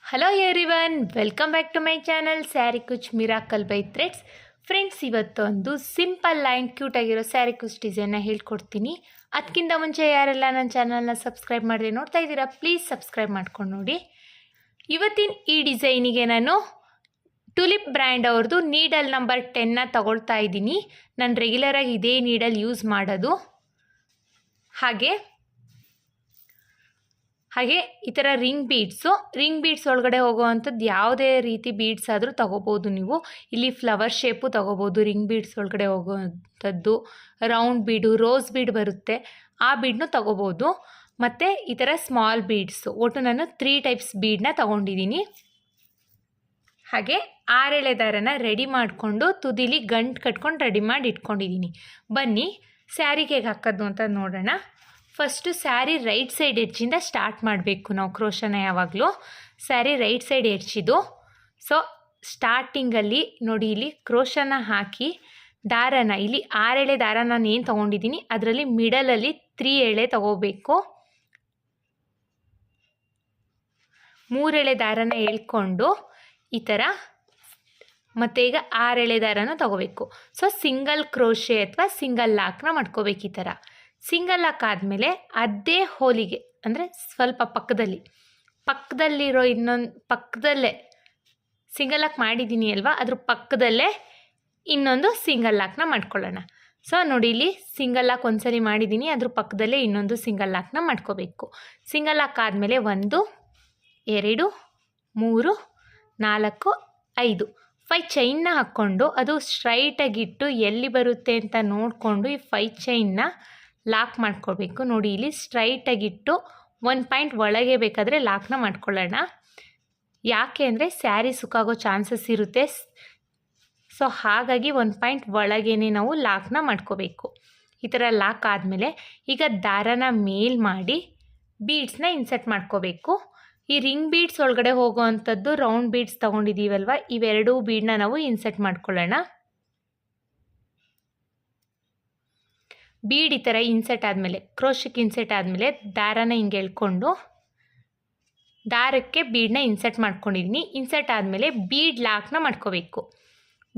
Hello everyone, welcome back to my channel sari ಕುಚ್ miracle by threads. Friends, ಇವತ್ತೊಂದು simple and ಕ್ಯೂಟಾಗಿರೋ sari ಕುಚ್ ಡಿಸೈನ್ನ ಹೇಳ್ಕೊಡ್ತೀನಿ. ಅದಕ್ಕಿಂತ ಮುಂಚೆ ಯಾರೆಲ್ಲ ನನ್ನ ಚಾನಲ್ನ ಸಬ್ಸ್ಕ್ರೈಬ್ ಮಾಡದೆ ನೋಡ್ತಾ ಇದ್ದೀರಾ, ಪ್ಲೀಸ್ ಸಬ್ಸ್ಕ್ರೈಬ್ ಮಾಡ್ಕೊಂಡು ನೋಡಿ. ಇವತ್ತಿನ ಈ ಡಿಸೈನಿಗೆ ನಾನು ಟುಲಿಪ್ ಬ್ರ್ಯಾಂಡ್ ಅವ್ರದ್ದು ನೀಡಲ್ ನಂಬರ್ 10ನ ತಗೊಳ್ತಾ ಇದ್ದೀನಿ. ನಾನು ರೆಗ್ಯುಲರಾಗಿ ಇದೇ ನೀಡಲ್ ಯೂಸ್ ಮಾಡೋದು. ಹಾಗೆ ಈ ಥರ ರಿಂಗ್ ಬೀಡ್ಸ್ ಒಳಗಡೆ ಹೋಗೋವಂಥದ್ದು ಯಾವುದೇ ರೀತಿ ಬೀಡ್ಸ್ ಆದರೂ ತೊಗೋಬೋದು ನೀವು. ಇಲ್ಲಿ ಫ್ಲವರ್ ಶೇಪು ತೊಗೋಬೋದು, ರಿಂಗ್ ಬೀಡ್ಸ್ ಒಳಗಡೆ ಹೋಗೋವಂಥದ್ದು, ರೌಂಡ್ ಬೀಡು, ರೋಸ್ ಬೀಡ್ ಬರುತ್ತೆ, ಆ ಬೀಡನ್ನೂ ತೊಗೋಬೋದು. ಮತ್ತು ಈ ಥರ ಸ್ಮಾಲ್ ಬೀಡ್ಸು, ಒಟ್ಟು ನಾನು 3 ಟೈಪ್ಸ್ ಬೀಡನ್ನ ತೊಗೊಂಡಿದ್ದೀನಿ. ಹಾಗೆ 6 ಎಳೆ ದಾರನ ರೆಡಿ ಮಾಡಿಕೊಂಡು ತುದಿಲಿ ಗಂಟು ಕಟ್ಕೊಂಡು ರೆಡಿ ಮಾಡಿ ಇಟ್ಕೊಂಡಿದ್ದೀನಿ. ಬನ್ನಿ ಸ್ಯಾರಿಗೆ ಹೇಗೆ ಹಾಕೋದು ಅಂತ ನೋಡೋಣ. ಫಸ್ಟು ಸ್ಯಾರಿ ರೈಟ್ ಸೈಡ್ ಎಡ್ಜಿಂದ ಸ್ಟಾರ್ಟ್ ಮಾಡಬೇಕು ನಾವು ಕ್ರೋಶನ. ಯಾವಾಗಲೂ ಸ್ಯಾರಿ ರೈಟ್ ಸೈಡ್ ಎಡ್ಜಿದು. ಸೊ ಸ್ಟಾರ್ಟಿಂಗಲ್ಲಿ ನೋಡಿ, ಇಲ್ಲಿ ಕ್ರೋಶನ ಹಾಕಿ ದಾರನ, ಇಲ್ಲಿ 6 ಎಳೆ ದಾರ ನಾನು ಏನು ತೊಗೊಂಡಿದ್ದೀನಿ ಅದರಲ್ಲಿ ಮಿಡಲಲ್ಲಿ 3 ಎಳೆ ತೊಗೋಬೇಕು. 3 ಎಳೆ ದಾರನ ಎಳ್ಕೊಂಡು ಈ ಥರ, ಮತ್ತು ಈಗ 6 ಎಳೆ ದಾರನ ತೊಗೋಬೇಕು. ಸೊ ಸಿಂಗಲ್ ಕ್ರೋಶೆ ಅಥವಾ ಸಿಂಗಲ್ ಲಾಕ್ನ ಮಾಡ್ಕೋಬೇಕು. ಈ ಥರ ಸಿಂಗಲ್ ಲಾಕ್ ಆದಮೇಲೆ ಅದೇ ಹೋಲಿಗೆ, ಅಂದರೆ ಸ್ವಲ್ಪ ಪಕ್ಕದಲ್ಲಿರೋ ಪಕ್ಕದಲ್ಲೇ ಸಿಂಗಲ್ ಲಾಕ್ ಮಾಡಿದ್ದೀನಿ ಅಲ್ವಾ, ಅದ್ರ ಪಕ್ಕದಲ್ಲೇ ಇನ್ನೊಂದು ಸಿಂಗಲ್ ಲಾಕ್ನ ಮಾಡ್ಕೊಳ್ಳೋಣ. ಸೊ ನೋಡಿ, ಇಲ್ಲಿ ಸಿಂಗಲ್ ಲಾಕ್ ಒಂದ್ಸಲಿ ಮಾಡಿದ್ದೀನಿ, ಅದ್ರ ಪಕ್ಕದಲ್ಲೇ ಇನ್ನೊಂದು ಸಿಂಗಲ್ ಲಾಕ್ನ ಮಾಡ್ಕೋಬೇಕು. ಸಿಂಗಲ್ ಲಾಕ್ ಆದಮೇಲೆ 1 2 3 4 5 ಚೈನ್ನ ಹಾಕ್ಕೊಂಡು ಅದು ಸ್ಟ್ರೈಟಾಗಿಟ್ಟು ಎಲ್ಲಿ ಬರುತ್ತೆ ಅಂತ ನೋಡಿಕೊಂಡು ಈ 5 ಚೈನ್ನ ಲಾಕ್ ಮಾಡ್ಕೊಳ್ಬೇಕು. ನೋಡಿ, ಇಲ್ಲಿ ಸ್ಟ್ರೈಟಾಗಿಟ್ಟು 1 ಪಾಯಿಂಟ್ ಒಳಗೆ ಬೇಕಾದರೆ ಲಾಕ್ನ ಮಾಡ್ಕೊಳ್ಳೋಣ. ಯಾಕೆ ಅಂದರೆ ಸ್ಯಾರಿ ಸುಕ್ಕಾಗೋ ಚಾನ್ಸಸ್ ಇರುತ್ತೆ. ಸೊ ಹಾಗಾಗಿ 1 ಪಾಯಿಂಟ್ ಒಳಗೇ ನಾವು ಲಾಕ್ನ ಮಾಡ್ಕೋಬೇಕು. ಈ ಥರ ಲಾಕ್ ಆದಮೇಲೆ ಈಗ ದಾರನ ಮೇಲ್ ಮಾಡಿ ಬೀಡ್ಸ್ನ ಇನ್ಸರ್ಟ್ ಮಾಡ್ಕೋಬೇಕು. ಈ ರಿಂಗ್ ಬೀಡ್ಸ್ ಒಳಗಡೆ ಹೋಗೋವಂಥದ್ದು ರೌಂಡ್ ಬೀಡ್ಸ್ ತೊಗೊಂಡಿದ್ದೀವಲ್ವ, ಇವೆರಡೂ ಬೀಡನ್ನ ನಾವು ಇನ್ಸರ್ಟ್ ಮಾಡ್ಕೊಳ್ಳೋಣ. ಬೀಡ್ ಈ ಥರ ಇನ್ಸರ್ಟ್ ಆದಮೇಲೆ, ಕ್ರೋಶಕ್ಕೆ ಇನ್ಸರ್ಟ್ ಆದಮೇಲೆ ದಾರನ ಹಿಂಗೆ ಎಳ್ಕೊಂಡು ದಾರಕ್ಕೆ ಬೀಡನ್ನ ಇನ್ಸರ್ಟ್ ಮಾಡ್ಕೊಂಡಿದ್ದೀನಿ. ಇನ್ಸರ್ಟ್ ಆದಮೇಲೆ ಬೀಡ್ ಲಾಕ್ನ ಮಾಡ್ಕೋಬೇಕು.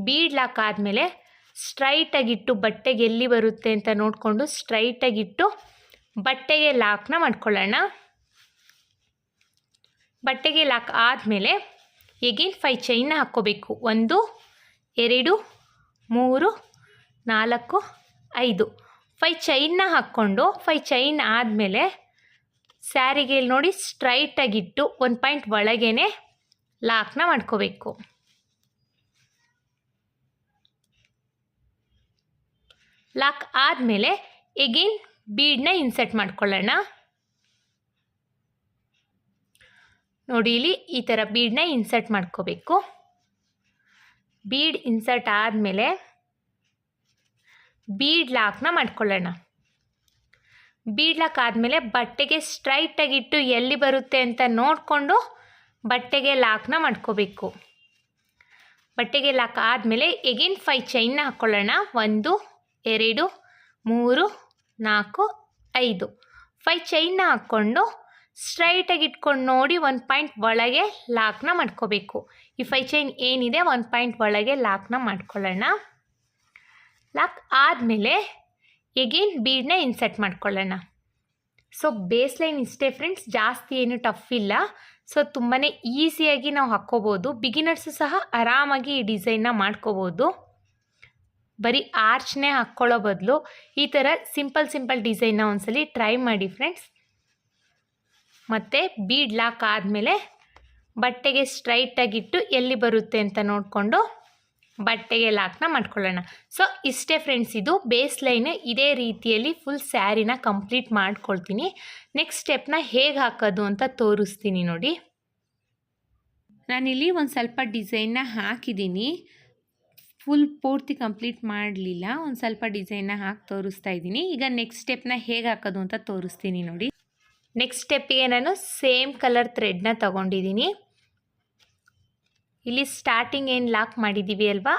ಬೀಡ್ ಲಾಕ್ ಆದಮೇಲೆ ಸ್ಟ್ರೈಟಾಗಿಟ್ಟು ಬಟ್ಟೆಗೆ ಎಲ್ಲಿ ಬರುತ್ತೆ ಅಂತ ನೋಡಿಕೊಂಡು ಸ್ಟ್ರೈಟಾಗಿಟ್ಟು ಬಟ್ಟೆಗೆ ಲಾಕ್ನ ಮಾಡ್ಕೊಳ್ಳೋಣ. ಬಟ್ಟೆಗೆ ಲಾಕ್ ಆದಮೇಲೆ ಎಗೇನ್ 5 ಚೈನ್ನ ಹಾಕ್ಕೋಬೇಕು. 1 2 3 4 5 ಚೈನ್ನ ಹಾಕ್ಕೊಂಡು 5 ಚೈನ್ ಆದಮೇಲೆ ಸ್ಯಾರಿಗೆ ನೋಡಿ ಸ್ಟ್ರೈಟಾಗಿಟ್ಟು 1 ಪಾಯಿಂಟ್ ಒಳಗೇ ಲಾಕ್ನ ಮಾಡ್ಕೋಬೇಕು. ಲಾಕ್ ಆದಮೇಲೆ ಎಗೇನ್ ಬೀಡನ್ನ ಇನ್ಸರ್ಟ್ ಮಾಡ್ಕೊಳ್ಳೋಣ. ನೋಡಿ, ಇಲ್ಲಿ ಈ ಥರ ಬೀಡನ್ನ ಇನ್ಸರ್ಟ್ ಮಾಡ್ಕೋಬೇಕು. ಬೀಡ್ ಇನ್ಸರ್ಟ್ ಆದಮೇಲೆ ಬೀಡ್ ಲಾಕ್ನ ಮಾಡ್ಕೊಳ್ಳೋಣ. ಬೀಡ್ ಲಾಕ್ ಆದಮೇಲೆ ಬಟ್ಟೆಗೆ ಸ್ಟ್ರೈಟಾಗಿಟ್ಟು ಎಲ್ಲಿ ಬರುತ್ತೆ ಅಂತ ನೋಡಿಕೊಂಡು ಬಟ್ಟೆಗೆ ಲಾಕ್ನ ಮಾಡ್ಕೋಬೇಕು. ಬಟ್ಟೆಗೆ ಲಾಕ್ ಆದಮೇಲೆ ಎಗೇನ್ 5 ಚೈನ್ನ ಹಾಕ್ಕೊಳ್ಳೋಣ. 1 2 3 4 5 ಚೈನ್ನ ಹಾಕ್ಕೊಂಡು ಸ್ಟ್ರೈಟಾಗಿ ಇಟ್ಕೊಂಡು ನೋಡಿ 1 ಪಾಯಿಂಟ್ ಒಳಗೆ ಲಾಕ್ನ ಮಾಡ್ಕೋಬೇಕು. ಈ 5 ಚೈನ್ ಏನಿದೆ 1 ಪಾಯಿಂಟ್ ಒಳಗೆ ಲಾಕ್ನ ಮಾಡ್ಕೊಳ್ಳೋಣ. ಲಾಕ್ ಆದಮೇಲೆ ಎಗೇನ್ ಬೀಡನ್ನ ಇನ್ಸರ್ಟ್ ಮಾಡ್ಕೊಳ್ಳೋಣ. ಸೊ ಬೇಸ್ ಲೈನ್ ಇಷ್ಟೇ ಫ್ರೆಂಡ್ಸ್, ಜಾಸ್ತಿ ಏನು ಟಫ್ ಇಲ್ಲ. ಸೊ ತುಂಬಾ ಈಸಿಯಾಗಿ ನಾವು ಹಾಕ್ಕೋಬೋದು. ಬಿಗಿನರ್ಸು ಸಹ ಆರಾಮಾಗಿ ಈ ಡಿಸೈನ್ನ ಮಾಡ್ಕೋಬೋದು. ಬರೀ ಆರ್ಚ್ನೇ ಹಾಕ್ಕೊಳ್ಳೋ ಬದಲು ಈ ಥರ ಸಿಂಪಲ್ ಡಿಸೈನ್ನ ಒಂದ್ಸಲಿ ಟ್ರೈ ಮಾಡಿ ಫ್ರೆಂಡ್ಸ್. ಮತ್ತು ಬೀಡ್ ಲಾಕ್ ಆದಮೇಲೆ ಬಟ್ಟೆಗೆ ಸ್ಟ್ರೈಟಾಗಿಟ್ಟು ಎಲ್ಲಿ ಬರುತ್ತೆ ಅಂತ ನೋಡಿಕೊಂಡು ಬಟ್ಟೆಗೆ ಲಾಕ್ನ ಮಾಡ್ಕೊಳ್ಳೋಣ. ಸೊ ಇಷ್ಟೇ ಫ್ರೆಂಡ್ಸ್, ಇದು ಬೇಸ್ ಲೈನ್. ಇದೇ ರೀತಿಯಲ್ಲಿ ಫುಲ್ ಸ್ಯಾರಿನ ಕಂಪ್ಲೀಟ್ ಮಾಡ್ಕೊಳ್ತೀನಿ. ನೆಕ್ಸ್ಟ್ ಸ್ಟೆಪ್ನ ಹೇಗೆ ಹಾಕೋದು ಅಂತ ತೋರಿಸ್ತೀನಿ ನೋಡಿ. ನಾನಿಲ್ಲಿ ಒಂದು ಸ್ವಲ್ಪ ಡಿಸೈನ್ನ ಹಾಕಿದ್ದೀನಿ, ಫುಲ್ ಪೂರ್ತಿ ಕಂಪ್ಲೀಟ್ ಮಾಡಲಿಲ್ಲ. ಒಂದು ಸ್ವಲ್ಪ ಡಿಸೈನ್ನ ಹಾಕಿ ತೋರಿಸ್ತಾ ಇದ್ದೀನಿ. ಈಗ ನೆಕ್ಸ್ಟ್ ಸ್ಟೆಪ್ನ ಹೇಗೆ ಹಾಕೋದು ಅಂತ ತೋರಿಸ್ತೀನಿ ನೋಡಿ. ನೆಕ್ಸ್ಟ್ ಸ್ಟೆಪ್ಪಿಗೆ ನಾನು ಸೇಮ್ ಕಲರ್ ಥ್ರೆಡ್ನ ತೊಗೊಂಡಿದ್ದೀನಿ. ಇಲ್ಲಿ ಸ್ಟಾರ್ಟಿಂಗ್ ಏನು ಲಾಕ್ ಮಾಡಿದ್ದೀವಿ ಅಲ್ವಾ,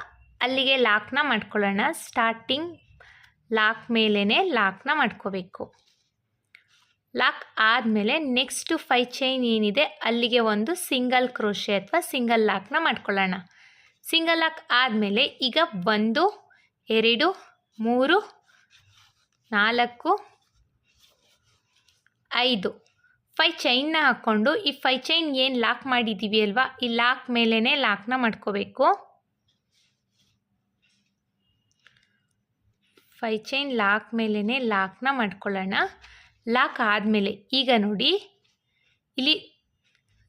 ಅಲ್ಲಿಗೆ ಲಾಕ್ನ ಮಾಡ್ಕೊಳ್ಳೋಣ. ಸ್ಟಾರ್ಟಿಂಗ್ ಲಾಕ್ ಮೇಲೇ ಲಾಕ್ನ ಮಾಡ್ಕೋಬೇಕು. ಲಾಕ್ ಆದಮೇಲೆ ನೆಕ್ಸ್ಟು 5 ಚೈನ್ ಏನಿದೆ ಅಲ್ಲಿಗೆ ಒಂದು ಸಿಂಗಲ್ ಕ್ರೋಶೆ ಅಥವಾ ಸಿಂಗಲ್ ಲಾಕ್ನ ಮಾಡ್ಕೊಳ್ಳೋಣ. ಸಿಂಗಲ್ ಲಾಕ್ ಆದಮೇಲೆ ಈಗ 1 2 3 4 5 ಚೈನ್ನ ಹಾಕ್ಕೊಂಡು ಈ 5 ಚೈನ್ ಏನು ಲಾಕ್ ಮಾಡಿದ್ದೀವಿ ಅಲ್ವಾ, ಈ ಲಾಕ್ ಮೇಲೇ ಲಾಕ್ನ ಮಾಡ್ಕೋಬೇಕು. 5 ಚೈನ್ ಲಾಕ್ ಮೇಲೇ ಲಾಕ್ನ ಮಾಡ್ಕೊಳ್ಳೋಣ. ಲಾಕ್ ಆದಮೇಲೆ ಈಗ ನೋಡಿ ಇಲ್ಲಿ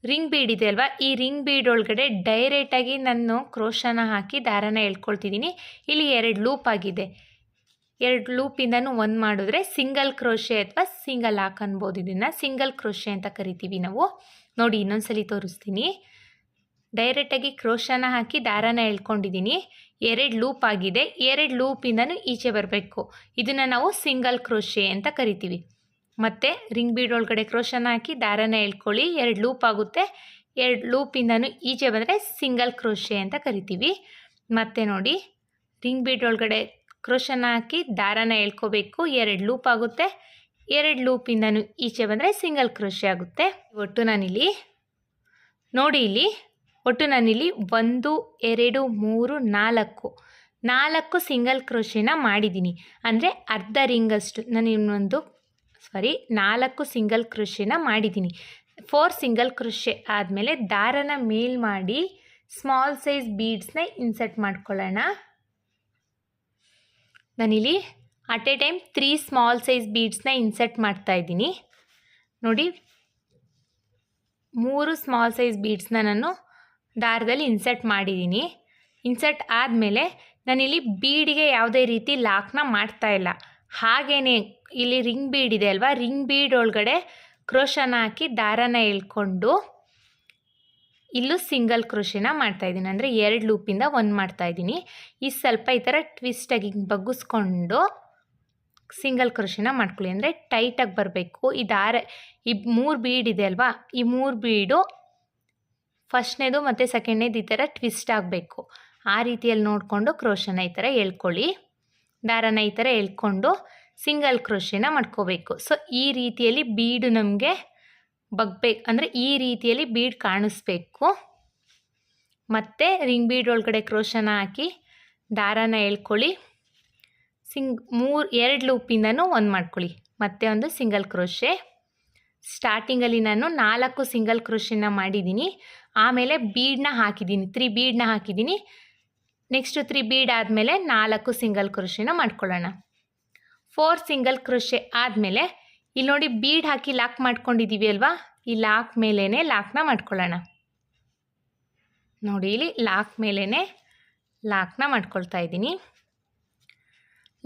ರಿಂಗ್ ಬೀಡ್ ಇದೆ ಅಲ್ವಾ, ಈ ರಿಂಗ್ ಬೀಡ್ ಒಳಗಡೆ ಡೈರೆಕ್ಟಾಗಿ ನಾನು ಕ್ರೋಶನ ಹಾಕಿ ದಾರನ ಎಳ್ಕೊಳ್ತಿದ್ದೀನಿ. ಇಲ್ಲಿ 2 ಲೂಪ್ ಆಗಿದೆ. 2 ಲೂಪಿಂದನೂ ಒಂದು ಮಾಡಿದ್ರೆ ಸಿಂಗಲ್ ಕ್ರೋಶೆ ಅಥವಾ ಸಿಂಗಲ್ ಲಾಕ್ ಅನ್ಬೋದು. ಇದನ್ನು ಸಿಂಗಲ್ ಕ್ರೋಶೆ ಅಂತ ಕರಿತೀವಿ ನಾವು. ನೋಡಿ ಇನ್ನೊಂದ್ಸಲಿ ತೋರಿಸ್ತೀನಿ. ಡೈರೆಕ್ಟಾಗಿ ಕ್ರೋಶನ ಹಾಕಿ ದಾರನ ಎಳ್ಕೊಂಡಿದ್ದೀನಿ. 2 ಲೂಪ್ ಆಗಿದೆ. 2 ಲೂಪಿಂದನೂ ಈಚೆ ಬರಬೇಕು. ಇದನ್ನು ನಾವು ಸಿಂಗಲ್ ಕ್ರೋಶೆ ಅಂತ ಕರಿತೀವಿ. ಮತ್ತು ರಿಂಗ್ ಬೀಡ್ ಒಳಗಡೆ ಕ್ರೋಶನ ಹಾಕಿ ದಾರನ ಎಳ್ಕೊಳ್ಳಿ, 2 ಲೂಪ್ ಆಗುತ್ತೆ. 2 ಲೂಪಿಂದನೂ ಈಚೆ ಬಂದರೆ ಸಿಂಗಲ್ ಕ್ರೋಶೆ ಅಂತ ಕರಿತೀವಿ. ಮತ್ತು ನೋಡಿ ರಿಂಗ್ ಬೀಡ್ ಒಳಗಡೆ ಕ್ರೋಶನ ಹಾಕಿ ದಾರನ ಎಳ್ಕೋಬೇಕು, 2 ಲೂಪ್ ಆಗುತ್ತೆ. 2 ಲೂಪಿಂದನೂ ಈಚೆ ಬಂದರೆ ಸಿಂಗಲ್ ಕ್ರೋಶೆ ಆಗುತ್ತೆ. ಒಟ್ಟು ನಾನಿಲ್ಲಿ 1 2 3 4 ಸಿಂಗಲ್ ಕ್ರೋಶೆನ ಮಾಡಿದ್ದೀನಿ. ಅಂದರೆ ಅರ್ಧ ರಿಂಗಷ್ಟು ನಾನು 4 ಸಿಂಗಲ್ ಕ್ರೋಶೆನ ಮಾಡಿದ್ದೀನಿ. 4 ಸಿಂಗಲ್ ಕ್ರೋಶೆ ಆದಮೇಲೆ ದಾರನ ಮೇಲ್ ಮಾಡಿ ಸ್ಮಾಲ್ ಸೈಜ್ ಬೀಡ್ಸ್ನ ಇನ್ಸರ್ಟ್ ಮಾಡ್ಕೊಳ್ಳೋಣ. ನಾನಿಲ್ಲಿ at a time 3 small size ಬೀಡ್ಸ್ನ ಇನ್ಸರ್ಟ್ ಮಾಡ್ತಾಯಿದ್ದೀನಿ. ನೋಡಿ 3 ಸ್ಮಾಲ್ ಸೈಜ್ ಬೀಡ್ಸ್ನ ನಾನು ದಾರದಲ್ಲಿ ಇನ್ಸರ್ಟ್ ಮಾಡಿದ್ದೀನಿ. ಇನ್ಸರ್ಟ್ ಆದಮೇಲೆ ನಾನಿಲ್ಲಿ ಬೀಡಿಗೆ ಯಾವುದೇ ರೀತಿ ಲಾಕ್ನ ಮಾಡ್ತಾಯಿಲ್ಲ. ಹಾಗೆಯೇ ಇಲ್ಲಿ ರಿಂಗ್ ಬೀಡ್ ಇದೆ ಅಲ್ವಾ, ರಿಂಗ್ ಬೀಡ್ ಒಳಗಡೆ ಕ್ರೋಶನ ಹಾಕಿ ದಾರನ ಎಳ್ಕೊಂಡು ಇಲ್ಲೂ ಸಿಂಗಲ್ ಕ್ರೋಶೆನ ಮಾಡ್ತಾಯಿದ್ದೀನಿ. ಅಂದರೆ 2 ಲೂಪಿಂದ 1 ಮಾಡ್ತಾಯಿದ್ದೀನಿ. ಈ ಸ್ವಲ್ಪ ಈ ಥರ ಟ್ವಿಸ್ಟಾಗಿ ಬಗ್ಗಿಸ್ಕೊಂಡು ಸಿಂಗಲ್ ಕ್ರೋಶೆನ ಮಾಡ್ಕೊಳ್ಳಿ. ಅಂದರೆ ಟೈಟಾಗಿ ಬರಬೇಕು. ಈ 3 ಬೀಡ್ ಇದೆ ಅಲ್ವಾ, ಈ 3 ಬೀಡು ಫಸ್ಟ್ನೇದು ಮತ್ತು ಸೆಕೆಂಡ್ನೇದು ಈ ಥರ ಟ್ವಿಸ್ಟ್ ಆಗಬೇಕು. ಆ ರೀತಿಯಲ್ಲಿ ನೋಡಿಕೊಂಡು ಕ್ರೋಶನ ಈ ಥರ ಎಳ್ಕೊಳ್ಳಿ. ದಾರನ ಈ ಥರ ಎಳ್ಕೊಂಡು ಸಿಂಗಲ್ ಕ್ರೋಶೆನ ಮಾಡ್ಕೋಬೇಕು. ಸೊ ಈ ರೀತಿಯಲ್ಲಿ ಬೀಡು ನಮಗೆ ಅಂದರೆ ಈ ರೀತಿಯಲ್ಲಿ ಬೀಡ್ ಕಾಣಿಸ್ಬೇಕು. ಮತ್ತು ರಿಂಗ್ ಬೀಡ್ ಒಳಗಡೆ ಕ್ರೋಶನ ಹಾಕಿ ದಾರನ ಎಳ್ಕೊಳ್ಳಿ. 2 ಲೂಪಿಂದನೂ 1 ಮಾಡ್ಕೊಳ್ಳಿ. ಮತ್ತೆ ಒಂದು ಸಿಂಗಲ್ ಕ್ರೋಶೆ. ಸ್ಟಾರ್ಟಿಂಗಲ್ಲಿ ನಾನು 4 ಸಿಂಗಲ್ ಕ್ರೋಶೆನ ಮಾಡಿದ್ದೀನಿ. ಆಮೇಲೆ ಬೀಡನ್ನ ಹಾಕಿದ್ದೀನಿ, 3 ಬೀಡನ್ನ ಹಾಕಿದ್ದೀನಿ. ನೆಕ್ಸ್ಟು 3 ಬೀಡ್ ಆದಮೇಲೆ 4 ಸಿಂಗಲ್ ಕ್ರೋಶೆನ ಮಾಡ್ಕೊಳ್ಳೋಣ. 4 ಸಿಂಗಲ್ ಕ್ರೋಶೆ ಆದಮೇಲೆ ಇಲ್ಲಿ ನೋಡಿ ಬೀಡ್ ಹಾಕಿ ಲಾಕ್ ಮಾಡ್ಕೊಂಡಿದ್ದೀವಿ ಅಲ್ವಾ, ಈ ಲಾಕ್ ಮೇಲೇ ಲಾಕ್ನ ಮಾಡ್ಕೊಳ್ಳೋಣ. ನೋಡಿ ಇಲ್ಲಿ ಲಾಕ್ ಮೇಲೇ ಲಾಕ್ನ ಮಾಡ್ಕೊಳ್ತಾ ಇದ್ದೀನಿ.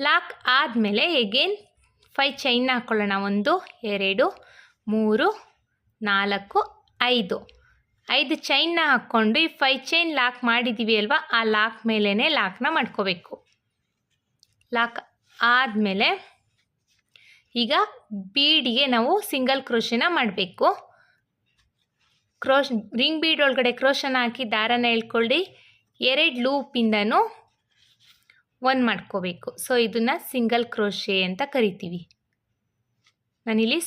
ಲಾಕ್ ಆದಮೇಲೆ ಎಗೇನ್ 5 ಚೈನ್ನ ಹಾಕ್ಕೊಳ್ಳೋಣ. 1 2 3 4 5 ಚೈನ್ನ ಹಾಕ್ಕೊಂಡು ಈ 5 ಚೈನ್ ಲಾಕ್ ಮಾಡಿದ್ದೀವಿ ಅಲ್ವಾ, ಆ ಲಾಕ್ ಮೇಲೇ ಲಾಕ್ನ ಮಾಡ್ಕೋಬೇಕು. ಲಾಕ್ ಆದಮೇಲೆ ಈಗ ಬೀಡಿಗೆ ನಾವು ಸಿಂಗಲ್ ಕ್ರೋಶೆನ ಮಾಡಬೇಕು. ರಿಂಗ್ ಬೀಡ್ ಒಳಗಡೆ ಕ್ರೋಶನ ಹಾಕಿ ದಾರನ ಎಳ್ಕೊಳ್ಳಿ, 2 ಲೂಪಿಂದನೂ 1 ಮಾಡ್ಕೋಬೇಕು. ಸೊ ಇದನ್ನು ಸಿಂಗಲ್ ಕ್ರೋಶೆ ಅಂತ ಕರಿತೀವಿ. ನಾನಿಲ್ಲಿ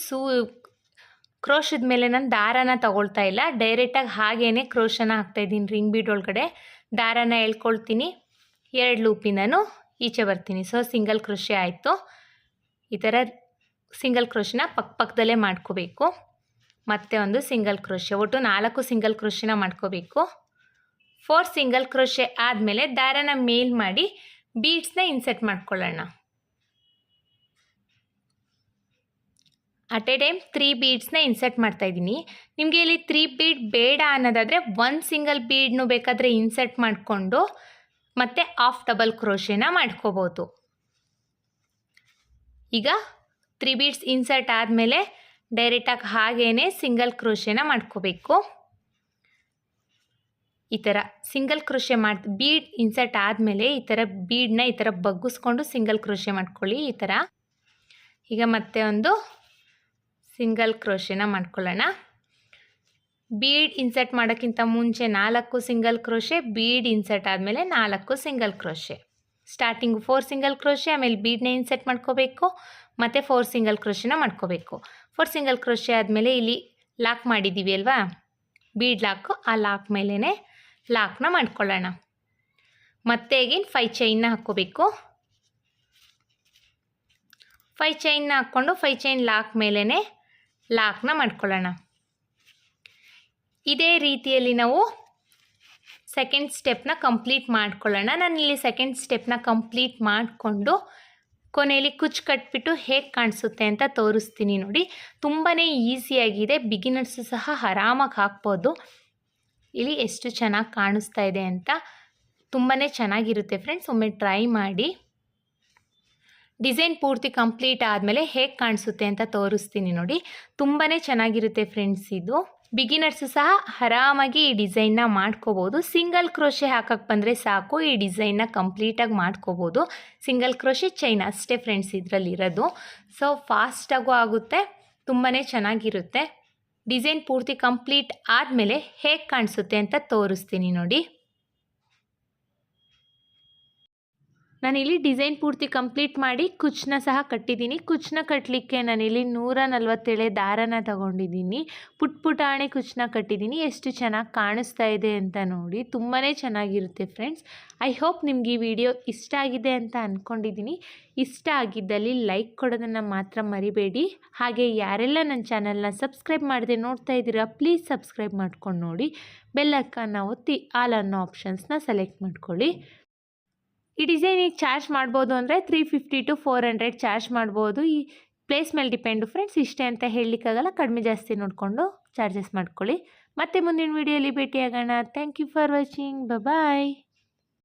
ಕ್ರೋಶದ ಮೇಲೆ ನಾನು ದಾರನ ತಗೊಳ್ತಾ ಇಲ್ಲ, ಡೈರೆಕ್ಟಾಗಿ ಹಾಗೇ ಕ್ರೋಶನ ಹಾಕ್ತಾಯಿದ್ದೀನಿ. ರಿಂಗ್ ಬೀಡ್ ಒಳಗಡೆ ದಾರನ ಎಳ್ಕೊಳ್ತೀನಿ, 2 ಲೂಪಿಂದನೂ ಈಚೆ ಬರ್ತೀನಿ. ಸೊ ಸಿಂಗಲ್ ಕ್ರೋಶೆ ಆಯಿತು. ಈ ಥರ ಸಿಂಗಲ್ ಕ್ರೋಶನ ಪಕ್ಕದಲ್ಲೇ ಮಾಡ್ಕೋಬೇಕು. ಮತ್ತೆ ಒಂದು ಸಿಂಗಲ್ ಕ್ರೋಶೆ. ಒಟ್ಟು 4 ಸಿಂಗಲ್ ಕ್ರೋಶೆನ ಮಾಡ್ಕೋಬೇಕು. 4 ಸಿಂಗಲ್ ಕ್ರೋಶೆ ಆದಮೇಲೆ ದಾರನ ಮೇಲ್ ಮಾಡಿ ಬೀಡ್ಸ್ನ ಇನ್ಸರ್ಟ್ ಮಾಡ್ಕೊಳ್ಳೋಣ. ಅಟ್ ಎ ಟೈಮ್ 3 ಬೀಡ್ಸ್ನ ಇನ್ಸರ್ಟ್ ಮಾಡ್ತಾಯಿದ್ದೀನಿ. ನಿಮಗೆ ಇಲ್ಲಿ 3 ಬೀಡ್ ಬೇಡ ಅನ್ನೋದಾದರೆ 1 ಸಿಂಗಲ್ ಬೀಡ್ನು ಬೇಕಾದರೆ ಇನ್ಸರ್ಟ್ ಮಾಡಿಕೊಂಡು ಮತ್ತು ಹಾಫ್ ಡಬಲ್ ಕ್ರೋಶೆನ ಮಾಡ್ಕೋಬೋದು. ಈಗ 3 ಬೀಡ್ಸ್ ಇನ್ಸರ್ಟ್ ಆದಮೇಲೆ ಡೈರೆಕ್ಟಾಗಿ ಹಾಗೇ ಸಿಂಗಲ್ ಕ್ರೋಶೆನ ಮಾಡ್ಕೋಬೇಕು. ಈ ಥರ ಸಿಂಗಲ್ ಕ್ರೋಶೆ ಬೀಡ್ ಇನ್ಸರ್ಟ್ ಆದಮೇಲೆ ಈ ಥರ ಬೀಡನ್ನ ಈ ಥರ ಬಗ್ಗಿಸ್ಕೊಂಡು ಸಿಂಗಲ್ ಕ್ರೋಶೆ ಮಾಡ್ಕೊಳ್ಳಿ. ಈ ಥರ ಈಗ ಮತ್ತೆ ಒಂದು ಸಿಂಗಲ್ ಕ್ರೋಶೆನ ಮಾಡ್ಕೊಳ್ಳೋಣ. ಬೀಡ್ ಇನ್ಸರ್ಟ್ ಮಾಡೋಕ್ಕಿಂತ ಮುಂಚೆ 4 ಸಿಂಗಲ್ ಕ್ರೋಶೆ, ಬೀಡ್ ಇನ್ಸರ್ಟ್ ಆದಮೇಲೆ 4 single crochet. Starting 4 single crochet, ಆಮೇಲೆ ಬೀಡನ್ನ ಇನ್ಸರ್ಟ್ ಮಾಡ್ಕೋಬೇಕು, ಮತ್ತು 4 ಸಿಂಗಲ್ ಕ್ರೋಶೆನ ಮಾಡ್ಕೋಬೇಕು. 4 ಸಿಂಗಲ್ ಕ್ರೋಶೆ ಆದಮೇಲೆ ಇಲ್ಲಿ ಲಾಕ್ ಮಾಡಿದ್ದೀವಿ ಅಲ್ವಾ, ಬೀಡ್ ಲಾಕು, ಆ ಲಾಕ್ ಮೇಲೇ ಲಾಕ್ನ ಮಾಡ್ಕೊಳ್ಳೋಣ. ಮತ್ತೆ ಅಗೇನ್ 5 ಚೈನ್ನ ಹಾಕ್ಕೋಬೇಕು. 5 ಚೈನ್ನ ಹಾಕ್ಕೊಂಡು 5 ಚೈನ್ ಲಾಕ್ ಮೇಲೇ ಲಾಕ್ನ ಮಾಡ್ಕೊಳ್ಳೋಣ. ಇದೇ ರೀತಿಯಲ್ಲಿ ನಾವು ಸೆಕೆಂಡ್ ಸ್ಟೆಪ್ನ ಕಂಪ್ಲೀಟ್ ಮಾಡ್ಕೊಳ್ಳೋಣ. ನಾನಿಲ್ಲಿ ಸೆಕೆಂಡ್ ಸ್ಟೆಪ್ನ ಕಂಪ್ಲೀಟ್ ಮಾಡಿಕೊಂಡು ಕೊನೆಯಲ್ಲಿ ಕುಚ್ಚು ಕಟ್ಬಿಟ್ಟು ಹೇಗೆ ಕಾಣಿಸುತ್ತೆ ಅಂತ ತೋರಿಸ್ತೀನಿ ನೋಡಿ. ತುಂಬಾ ಈಸಿಯಾಗಿದೆ, ಬಿಗಿನರ್ಸು ಸಹ ಆರಾಮಾಗಿ ಹಾಕ್ಬೋದು. ಇಲ್ಲಿ ಎಷ್ಟು ಚೆನ್ನಾಗಿ ಕಾಣಿಸ್ತಾ ಇದೆ ಅಂತ, ತುಂಬಾ ಚೆನ್ನಾಗಿರುತ್ತೆ ಫ್ರೆಂಡ್ಸ್, ಒಮ್ಮೆ ಟ್ರೈ ಮಾಡಿ. ಡಿಸೈನ್ ಪೂರ್ತಿ ಕಂಪ್ಲೀಟ್ ಆದಮೇಲೆ ಹೇಗೆ ಕಾಣಿಸುತ್ತೆ ಅಂತ ತೋರಿಸ್ತೀನಿ ನೋಡಿ. ತುಂಬಾ ಚೆನ್ನಾಗಿರುತ್ತೆ ಫ್ರೆಂಡ್ಸ್. ಇದು ಬಿಗಿನರ್ಸು ಸಹ ಆರಾಮಾಗಿ ಈ ಡಿಸೈನ್ನ ಮಾಡ್ಕೋಬೋದು. ಸಿಂಗಲ್ ಕ್ರೋಶೆ ಹಾಕಕ್ಕೆ ಬಂದರೆ ಸಾಕು, ಈ ಡಿಸೈನ್ನ ಕಂಪ್ಲೀಟಾಗಿ ಮಾಡ್ಕೋಬೋದು. ಸಿಂಗಲ್ ಕ್ರೋಶೆ ಚೈನ್ ಅಷ್ಟೇ ಫ್ರೆಂಡ್ಸ್ ಇದರಲ್ಲಿರೋದು. ಸೊ ಫಾಸ್ಟಾಗೂ ಆಗುತ್ತೆ, ತುಂಬಾ ಚೆನ್ನಾಗಿರುತ್ತೆ. ಡಿಸೈನ್ ಪೂರ್ತಿ ಕಂಪ್ಲೀಟ್ ಆದಮೇಲೆ ಹೇಗೆ ಕಾಣಿಸುತ್ತೆ ಅಂತ ತೋರಿಸ್ತೀನಿ ನೋಡಿ. ನಾನಿಲ್ಲಿ ಡಿಸೈನ್ ಪೂರ್ತಿ ಕಂಪ್ಲೀಟ್ ಮಾಡಿ ಕುಚ್ಚನ್ನ ಸಹ ಕಟ್ಟಿದ್ದೀನಿ. ಕುಚ್ಚನ್ನ ಕಟ್ಟಲಿಕ್ಕೆ ನಾನಿಲ್ಲಿ 147 ದಾರನ ತಗೊಂಡಿದ್ದೀನಿ. ಪುಟಾಣಿ ಕುಚ್ಚನ್ನ ಕಟ್ಟಿದ್ದೀನಿ. ಎಷ್ಟು ಚೆನ್ನಾಗಿ ಕಾಣಿಸ್ತಾ ಇದೆ ಅಂತ ನೋಡಿ, ತುಂಬಾ ಚೆನ್ನಾಗಿರುತ್ತೆ ಫ್ರೆಂಡ್ಸ್. ಐ ಹೋಪ್ ನಿಮ್ಗೆ ಈ ವಿಡಿಯೋ ಇಷ್ಟ ಆಗಿದೆ ಅಂತ ಅಂದ್ಕೊಂಡಿದ್ದೀನಿ. ಇಷ್ಟ ಆಗಿದ್ದಲ್ಲಿ ಲೈಕ್ ಕೊಡೋದನ್ನು ಮಾತ್ರ ಮರಿಬೇಡಿ. ಹಾಗೆ ಯಾರೆಲ್ಲ ನನ್ನ ಚಾನಲ್ನ ಸಬ್ಸ್ಕ್ರೈಬ್ ಮಾಡದೆ ನೋಡ್ತಾ ಇದ್ದೀರಾ, ಪ್ಲೀಸ್ ಸಬ್ಸ್ಕ್ರೈಬ್ ಮಾಡ್ಕೊಂಡು ನೋಡಿ. ಬೆಲ್ ಐಕಾನ್ನ ಒತ್ತಿ ಆಲ್ ಅನ್ನೋ ಆಪ್ಷನ್ಸ್ನ ಸೆಲೆಕ್ಟ್ ಮಾಡ್ಕೊಳ್ಳಿ. ಈ ಡಿಸೈನಿಗೆ ಚಾರ್ಜ್ ಮಾಡ್ಬೋದು ಅಂದರೆ 350 to 400 ಚಾರ್ಜ್ ಮಾಡ್ಬೋದು. ಈ ಪ್ಲೇಸ್ ಮೇಲೆ ಡಿಪೆಂಡು ಫ್ರೆಂಡ್ಸ್, ಇಷ್ಟೇ ಅಂತ ಹೇಳಲಿಕ್ಕಾಗಲ್ಲ, ಕಡಿಮೆ ಜಾಸ್ತಿ ನೋಡಿಕೊಂಡು ಚಾರ್ಜಸ್ ಮಾಡ್ಕೊಳ್ಳಿ. ಮತ್ತೆ ಮುಂದಿನ ವೀಡಿಯೋಲಿ ಭೇಟಿಯಾಗೋಣ. Thank you for watching. Bye.